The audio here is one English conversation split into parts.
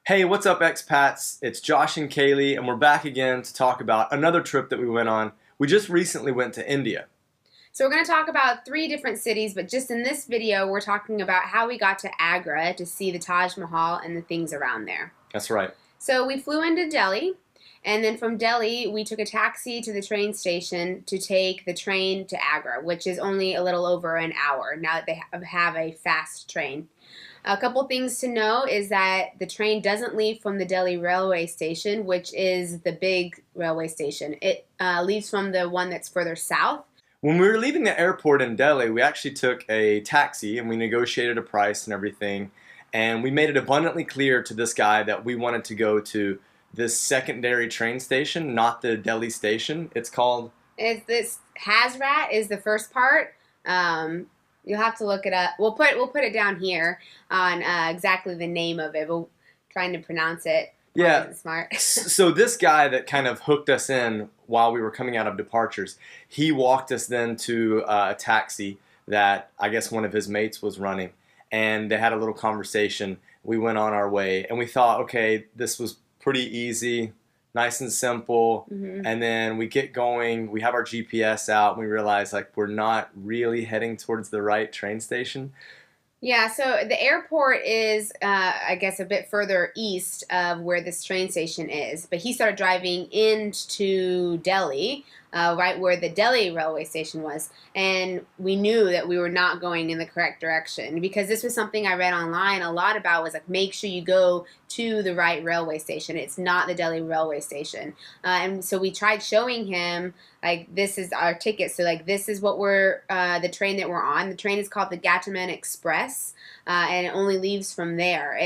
Hey, what's up, expats? It's Josh and Kaylee, and we're back again to talk about another trip that we went on. We just recently went to India. So we're going to talk about three different cities, but just in this video, we're talking about how we got to Agra to see the Taj Mahal and the things around there. That's right. So we flew into Delhi, and then from Delhi, we took a taxi to the train station to take the train to Agra, which is only a little over an hour now that they have a fast train. A couple things to know is that the train doesn't leave from the Delhi railway station, which is the big railway station. It leaves from the one that's further south. When we were leaving the airport in Delhi, we actually took a taxi and we negotiated a price and everything. And we made it abundantly clear to this guy that we wanted to go to this secondary train station, not the Delhi station. It's called... This Hazrat is the first part. You'll have to look it up. We'll put it down here on exactly the name of it. We're trying to pronounce it. Yeah. Smart. So this guy that kind of hooked us in while we were coming out of departures, he walked us then to a taxi that I guess one of his mates was running, and they had a little conversation. We went on our way, and we thought, okay, this was pretty easy, nice and simple. And then we get going, we have our GPS out, and we realize like we're not really heading towards the right train station. Yeah, so the airport is, I guess, a bit further east of where this train station is. But he started driving into Delhi, right where the Delhi railway station was. And we knew that we were not going in the correct direction. Because this was something I read online a lot about, was like, make sure you go to the right railway station. It's not the Delhi railway station. And so we tried showing him, like, this is our ticket. So, like, this is what we're, the train that we're on. The train is called the Gataman Express, and it only leaves from there.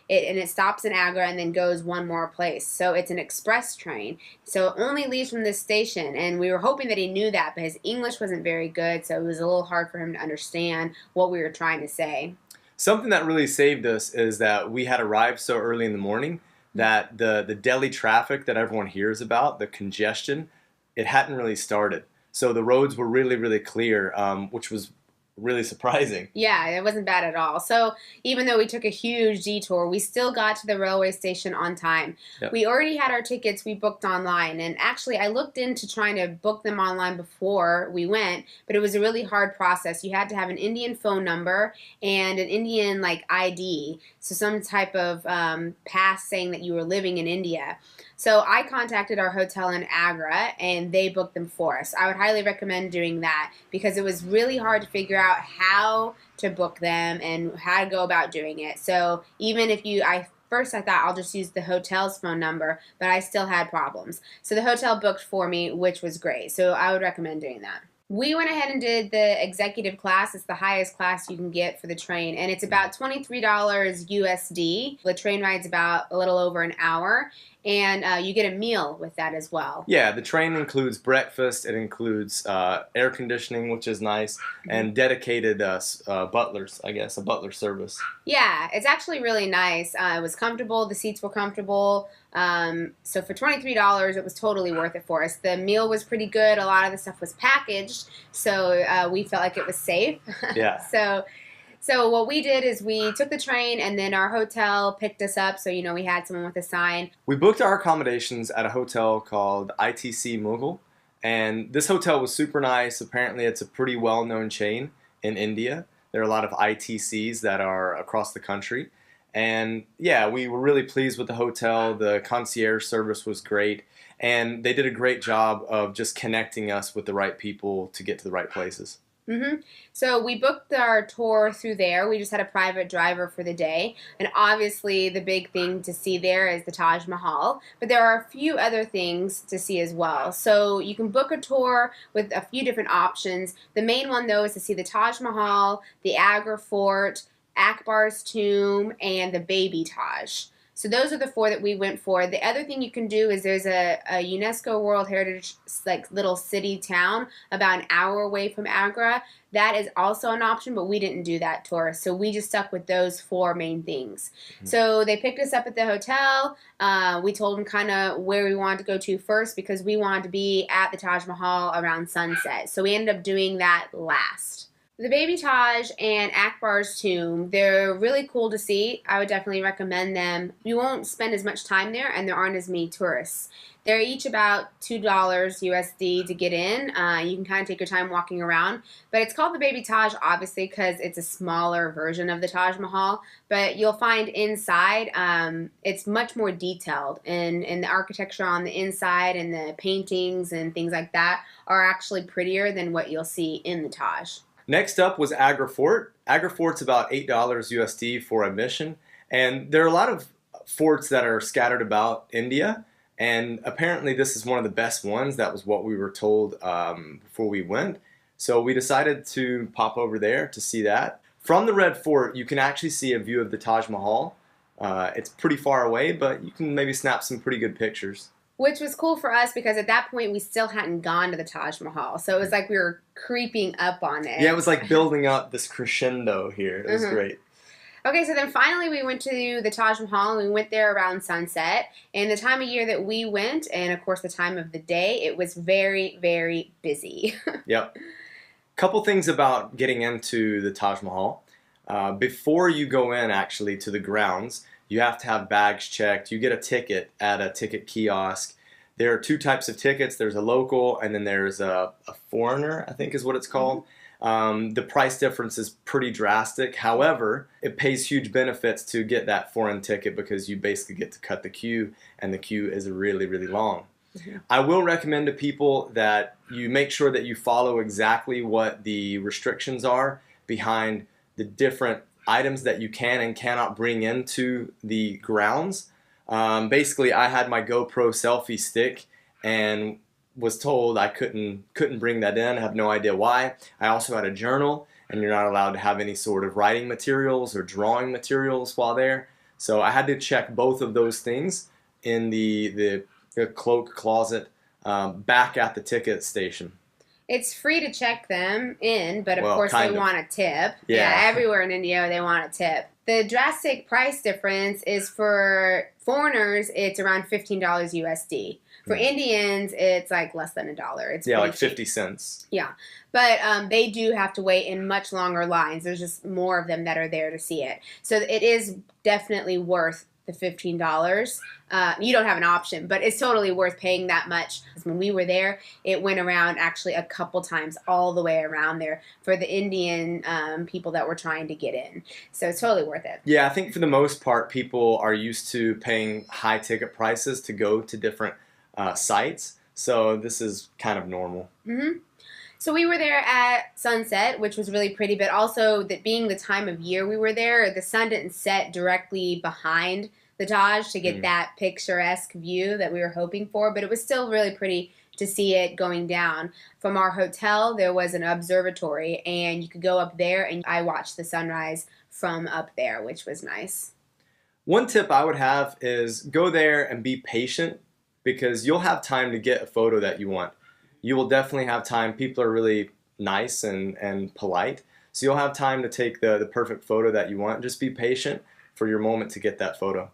It stops in Agra and then goes one more place. So it's an express train. So it only leaves from this station. And we were hoping that he knew that, but his English wasn't very good, so it was a little hard for him to understand what we were trying to say. Something that really saved us is that we had arrived so early in the morning that the Delhi traffic that everyone hears about, the congestion, it hadn't really started. So the roads were really, really clear, which was really surprising. Yeah, it wasn't bad at all. So even though we took a huge detour, we still got to the railway station on time. Yep. We already had our tickets we booked online, and actually I looked into trying to book them online before we went, but it was a really hard process. You had to have an Indian phone number and an Indian like ID, so some type of pass saying that you were living in India. So I contacted our hotel in Agra, and they booked them for us. I would highly recommend doing that because it was really hard to figure out how to book them and how to go about doing it. So even if first I thought I'll just use the hotel's phone number, but I still had problems. So the hotel booked for me, which was great. So I would recommend doing that. We went ahead and did the executive class. It's the highest class you can get for the train, and it's about $23 USD. The train ride's about a little over an hour, and you get a meal with that as well. Yeah, the train includes breakfast, it includes air conditioning, which is nice, and dedicated butlers, I guess, a butler service. Yeah, it's actually really nice. It was comfortable, the seats were comfortable. So for $23, it was totally worth it for us. The meal was pretty good. A lot of the stuff was packaged, so we felt like it was safe. Yeah. So what we did is we took the train, and then our hotel picked us up. So, we had someone with a sign. We booked our accommodations at a hotel called ITC Mughal, and this hotel was super nice. Apparently, it's a pretty well-known chain in India. There are a lot of ITCs that are across the country. And yeah, we were really pleased with the hotel. The concierge service was great, and they did a great job of just connecting us with the right people to get to the right places. So we booked our tour through there. We just had a private driver for the day. And obviously the big thing to see there is the Taj Mahal. But there are a few other things to see as well. So you can book a tour with a few different options. The main one, though, is to see the Taj Mahal, the Agra Fort, Akbar's tomb, and the baby Taj. So those are the four that we went for. The other thing you can do is there's a UNESCO World Heritage like little city town about an hour away from Agra. That is also an option, but we didn't do that tour. So we just stuck with those four main things. So they picked us up at the hotel. We told them kind of where we wanted to go to first because we wanted to be at the Taj Mahal around sunset. So we ended up doing that last. The Baby Taj and Akbar's tomb, they're really cool to see. I would definitely recommend them. You won't spend as much time there, and there aren't as many tourists. They're each about $2 USD to get in. You can kind of take your time walking around. But it's called the Baby Taj, obviously, because it's a smaller version of the Taj Mahal. But you'll find inside, it's much more detailed. And the architecture on the inside and the paintings and things like that are actually prettier than what you'll see in the Taj. Next up was Agra Fort. Agra Fort's about $8 USD for admission. And there are a lot of forts that are scattered about India. And apparently this is one of the best ones. That was what we were told before we went. So we decided to pop over there to see that. From the Red Fort, you can actually see a view of the Taj Mahal. It's pretty far away, but you can maybe snap some pretty good pictures. Which was cool for us because at that point we still hadn't gone to the Taj Mahal. So it was like we were creeping up on it. Yeah, it was like building up this crescendo here. It was great. Okay, so then finally we went to the Taj Mahal and we went there around sunset. And the time of year that we went, and of course the time of the day, it was very, very busy. Yep. Couple things about getting into the Taj Mahal. Before you go in actually to the grounds, you have to have bags checked. You get a ticket at a ticket kiosk. There are two types of tickets. There's a local and then there's a foreigner, I think is what it's called. The price difference is pretty drastic. However, it pays huge benefits to get that foreign ticket because you basically get to cut the queue, and the queue is really, really long. I will recommend to people that you make sure that you follow exactly what the restrictions are behind the different items that you can and cannot bring into the grounds. Basically, I had my GoPro selfie stick and was told I couldn't bring that in. I have no idea why. I also had a journal, and you're not allowed to have any sort of writing materials or drawing materials while there. So I had to check both of those things in the cloak closet back at the ticket station. It's free to check them in, but of course kind they of. want a tip. Yeah. Everywhere in India they want a tip. The drastic price difference is for foreigners, it's around $15 USD. For Indians, it's like less than $1. It's like cheap. 50 cents. Yeah, but they do have to wait in much longer lines. There's just more of them that are there to see it. So it is definitely worth the $15. You don't have an option, but it's totally worth paying that much. When we were there, it went around actually a couple times all the way around there for the Indian people that were trying to get in. So it's totally worth it. Yeah, I think for the most part, people are used to paying high ticket prices to go to different sites. So this is kind of normal. So we were there at sunset, which was really pretty, but also that being the time of year we were there, the sun didn't set directly behind the Taj to get that picturesque view that we were hoping for, but it was still really pretty to see it going down. From our hotel, there was an observatory, and you could go up there, and I watched the sunrise from up there, which was nice. One tip I would have is go there and be patient, because you'll have time to get a photo that you want. You will definitely have time. People are really nice and polite. So you'll have time to take the perfect photo that you want. Just be patient for your moment to get that photo.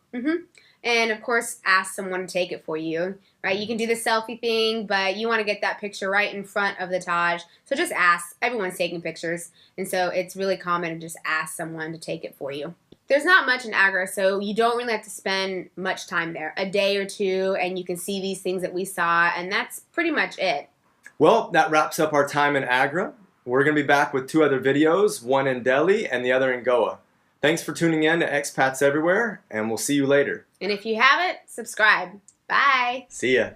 And of course, ask someone to take it for you, right? You can do the selfie thing, but you want to get that picture right in front of the Taj. So just ask. Everyone's taking pictures. And so it's really common to just ask someone to take it for you. There's not much in Agra, so you don't really have to spend much time there. A day or two, and you can see these things that we saw, and that's pretty much it. Well, that wraps up our time in Agra. We're going to be back with 2 other videos, one in Delhi and the other in Goa. Thanks for tuning in to Expats Everywhere, and we'll see you later. And if you haven't, subscribe. Bye. See ya.